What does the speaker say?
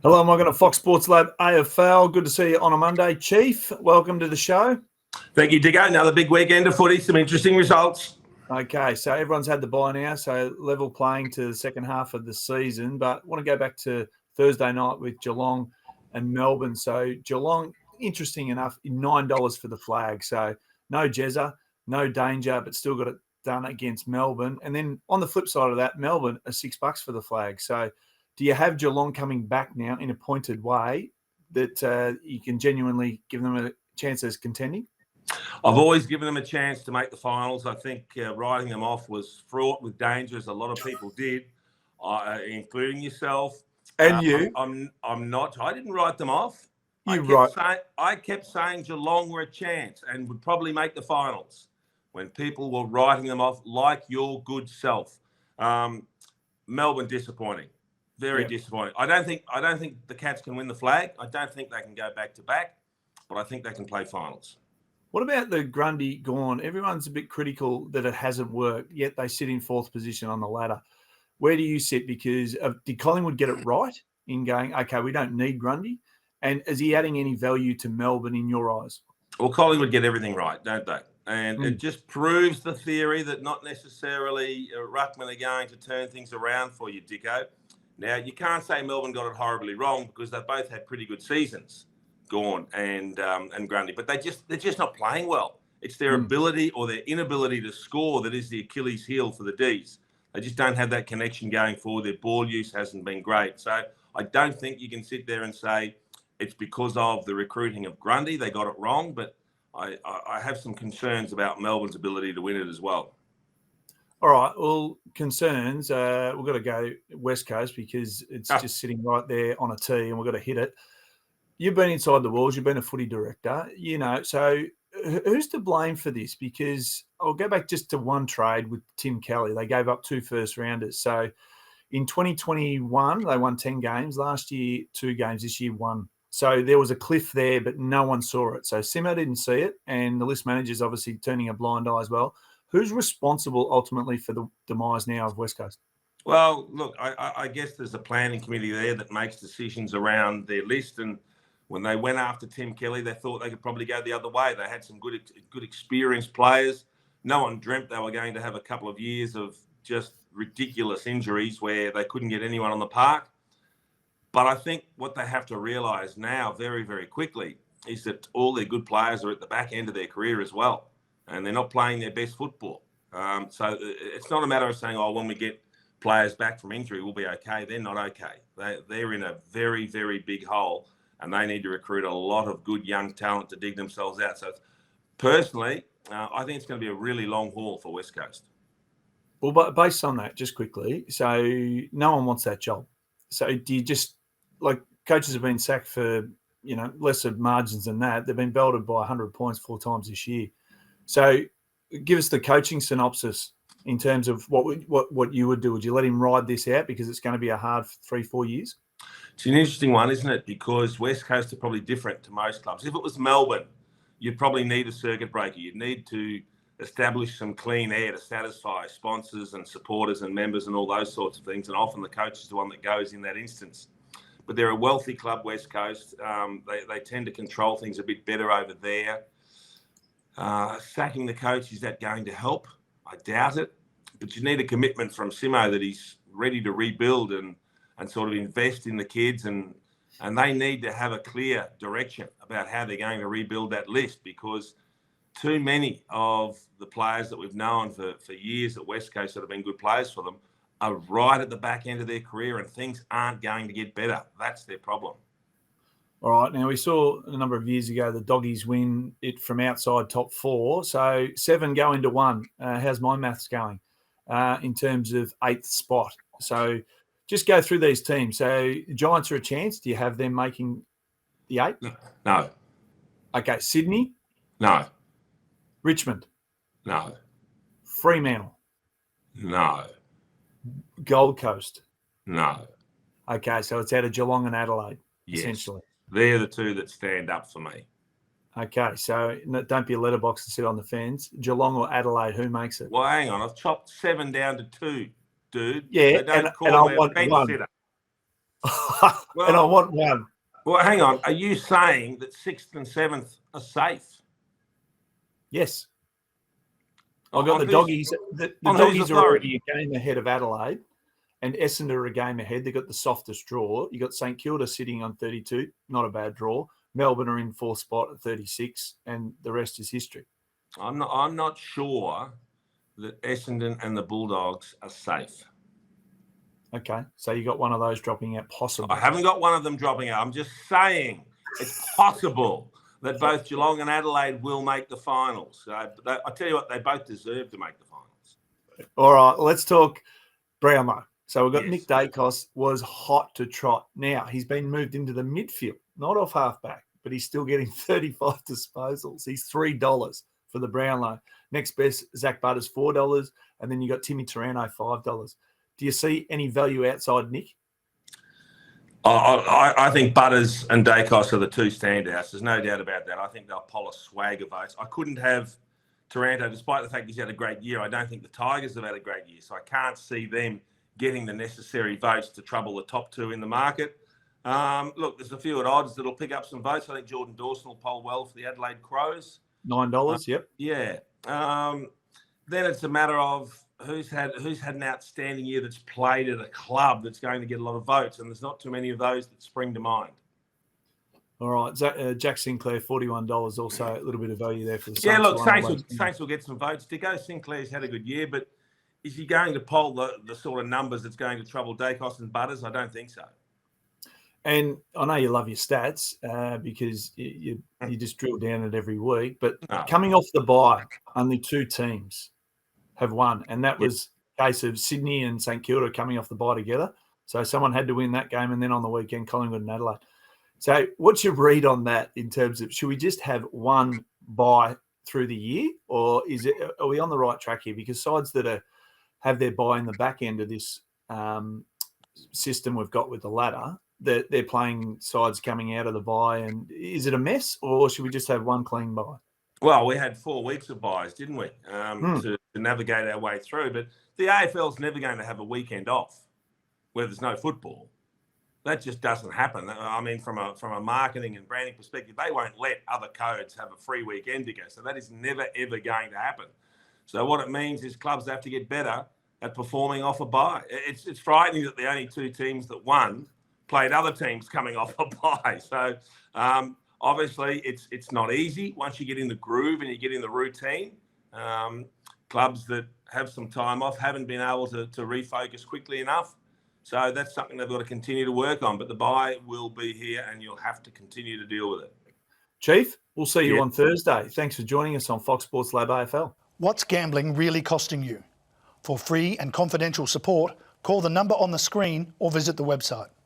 Hello, I'm welcome to Fox Sports Lab AFL. Good to see you on a Monday. Chief, welcome to the show. Thank you, Diggo. Another big weekend of footy, some interesting results. Okay, so everyone's had the bye now, so level playing to the second half of the season. But I want to go back to Thursday night with Geelong and Melbourne. So Geelong, interesting enough, $9 for the flag. So no Jezza, no danger, but still got it done against Melbourne. And then on the flip side of that, Melbourne are $6 for the flag. So do you have Geelong coming back now in a pointed way that you can genuinely give them a chance as contending? I've always given them a chance to make the finals. I think writing them off was fraught with danger, as a lot of people did, including yourself. And you? I'm not. I didn't write them off. You I kept saying Geelong were a chance and would probably make the finals when people were writing them off, like your good self. Melbourne disappointing, very disappointing. I don't think the Cats can win the flag. I don't think they can go back to back, but I think they can play finals. What about the Grundy Gawn? Everyone's a bit critical that it hasn't worked, yet they sit in fourth position on the ladder. Where do you sit? Because did Collingwood get it right in going, okay, we don't need Grundy? And is he adding any value to Melbourne in your eyes? Well, Collingwood get everything right, don't they? And it just proves the theory that not necessarily Ruckman are going to turn things around for you, Dicko. Now, you can't say Melbourne got it horribly wrong because they both had pretty good seasons, Gawn and Grundy, but they're just not playing well. It's their ability or their inability to score that is the Achilles heel for the Ds. They just don't have that connection going forward. Their ball use hasn't been great. So I don't think you can sit there and say it's because of the recruiting of Grundy. They got it wrong, but I have some concerns about Melbourne's ability to win it as well. All right. Well, concerns. We've got to go West Coast because it's just sitting right there on a tee and we've got to hit it. You've been inside the walls. You've been a footy director, so who's to blame for this? Because I'll go back just to one trade with Tim Kelly. They gave up 2 first-rounders. So in 2021, they won 10 games. Last year, 2 games. This year, 1. So there was a cliff there, but no one saw it. So Simo didn't see it, and the list manager's obviously turning a blind eye as well. Who's responsible ultimately for the demise now of West Coast? Well, look, I guess there's a planning committee there that makes decisions around their list, and when they went after Tim Kelly, they thought they could probably go the other way. They had some good experienced players. No one dreamt they were going to have a couple of years of just ridiculous injuries where they couldn't get anyone on the park. But I think what they have to realise now very, very quickly is that all their good players are at the back end of their career as well, and they're not playing their best football. So it's not a matter of saying, oh, when we get players back from injury, we'll be okay. They're not okay. They're in a very, very big hole, and they need to recruit a lot of good young talent to dig themselves out. So personally, I think it's going to be a really long haul for West Coast. Well, but based on that, just quickly, so no one wants that job. So do you just, like, coaches have been sacked for, lesser margins than that. They've been belted by 100 points 4 times this year. So give us the coaching synopsis in terms of what you would do. Would you let him ride this out because it's going to be a hard 3-4 years? It's an interesting one, isn't it? Because West Coast are probably different to most clubs. If it was Melbourne, you'd probably need a circuit breaker. You'd need to establish some clean air to satisfy sponsors and supporters and members and all those sorts of things. And often the coach is the one that goes in that instance. But they're a wealthy club, West Coast. They tend to control things a bit better over there. Sacking the coach, is that going to help? I doubt it. But you need a commitment from Simo that he's ready to rebuild and sort of invest in the kids, and they need to have a clear direction about how they're going to rebuild that list, because too many of the players that we've known for years at West Coast that have been good players for them are right at the back end of their career, and things aren't going to get better. That's their problem. All right. Now, we saw a number of years ago the Doggies win it from outside top 4. So 7 go into 1. How's my maths going in terms of 8th spot? So just go through these teams. So Giants are a chance. Do you have them making the 8? No. Okay. Sydney? No. Richmond? No. Fremantle? No. Gold Coast? No. Okay. So it's out of Geelong and Adelaide, essentially. They're the 2 that stand up for me. Okay. So don't be a letterbox and sit on the fence. Geelong or Adelaide, who makes it? Well, hang on. I've chopped 7 down to 2. Dude, yeah, they don't and I call me a want fence one. sitter. And I want one. Well, hang on. Are you saying that 6th and 7th are safe? Yes. I've got the doggies. The doggies are already a game ahead of Adelaide, and Essendon are a game ahead. They've got the softest draw. You got St Kilda sitting on 32, not a bad draw. Melbourne are in 4th spot at 36, and the rest is history. I'm not sure that Essendon and the Bulldogs are safe. Okay, so you got one of those dropping out, possibly. I haven't got one of them dropping out. I'm just saying it's possible that both Geelong and Adelaide will make the finals. I tell you what, they both deserve to make the finals. All right, let's talk Brownlow. So we've got Nick Dacos was hot to trot. Now, he's been moved into the midfield, not off halfback, but he's still getting 35 disposals. He's $3 for the Brownlow. Next best, Zach Butters, $4. And then you got Timmy Taranto, $5. Do you see any value outside Nick? I think Butters and Dacos are the two standouts. There's no doubt about that. I think they'll poll a swag of votes. I couldn't have Taranto, despite the fact he's had a great year. I don't think the Tigers have had a great year, so I can't see them getting the necessary votes to trouble the top two in the market. Look, there's a few at odds that'll pick up some votes. I think Jordan Dawson will poll well for the Adelaide Crows. $9, yep. Yeah. Then it's a matter of who's had an outstanding year that's played at a club that's going to get a lot of votes, and there's not too many of those that spring to mind. All right, Jack Sinclair, $41, also a little bit of value there for the Saints. Yeah, look, Saints will get some votes. Dicko Sinclair's had a good year, but is he going to poll the sort of numbers that's going to trouble Dacos and Butters? I don't think so. And I know you love your stats because you just drill down it every week, but coming off the bye, only 2 teams have won, and that was a case of Sydney and St Kilda coming off the bye together. So someone had to win that game, and then on the weekend, Collingwood and Adelaide. So what's your read on that in terms of, should we just have one bye through the year, or are we on the right track here? Because sides that have their bye in the back end of this system we've got with the ladder, they're playing sides coming out of the bye, and is it a mess, or should we just have one clean bye? Well, we had 4 weeks of buys, didn't we, to navigate our way through. But the AFL's never going to have a weekend off where there's no football. That just doesn't happen. I mean, from a marketing and branding perspective, they won't let other codes have a free weekend to go. So that is never, ever going to happen. So what it means is clubs have to get better at performing off a bye. It's frightening that the only 2 teams that won played other teams coming off a bye. So obviously it's not easy once you get in the groove and you get in the routine. Clubs that have some time off haven't been able to refocus quickly enough. So that's something they've got to continue to work on. But the bye will be here and you'll have to continue to deal with it. Chief, we'll see you on Thursday. Thanks for joining us on Fox Sports Lab AFL. What's gambling really costing you? For free and confidential support, call the number on the screen or visit the website.